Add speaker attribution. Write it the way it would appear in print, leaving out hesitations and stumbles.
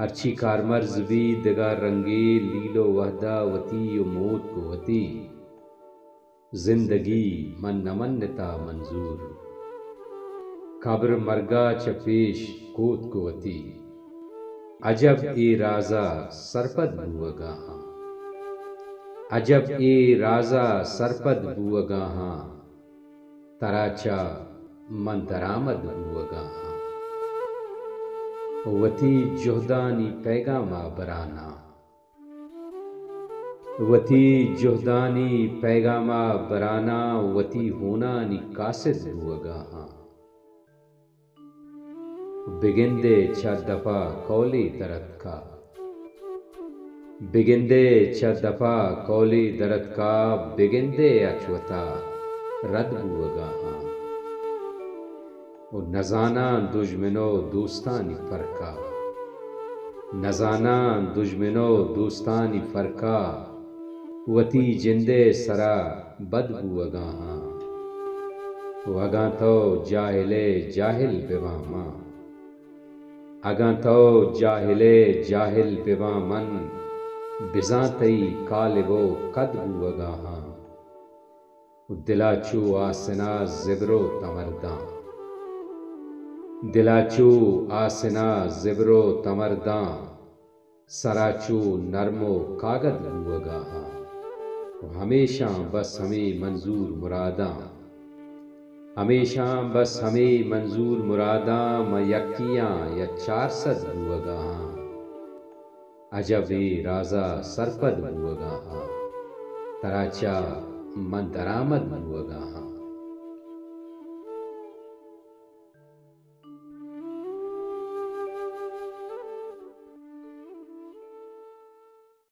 Speaker 1: अर्ची कारमर्ज भी दिगार रंगे लीलो वहदा वती उमोद को वती जिंदगी मन नमन्नता मंजूर कब्र मरगा चपेश कोत को वती अजब ए राजा सरपद बुअगाहा अजब ए राजा सरपद बुअगाहा तराचा मन दरामद बुअगाहा वती जुहदानी पैगामा बराना वती जुहदानी पैगामा बराना वती होनानी कासिद हुआगाहा बिगिंदे छ दफा कौली दरद का बिगिंदे छ दफा कौली दरद का बिगिंदे अचवता रद हुआगाहा नजाना दुश्मनो दोस्तानी फरका नजाना दुश्मनो दोस्तानी फरका वती जिंदे सरा बदबू अगाहा वगा तो जाहिले जाहिल बेवामा अगा तो जाहिले जाहिल बेवामन बिजातई कालिबो कदबू अगाहा दिलाचू आसना जिब्रो तमरदा दिलाचू आसना जिब्रो तमरदा सराचू नरमो कागद हुआगाहा हमेशा बस हमें मंजूर मुरादा हमेशा बस हमें मंजूर मुरादा मयक्कियाँ या 400 हुआगाहा अजब ए राजा सरपद हुआगाहा तराचा मन दरामद हुआगाहा।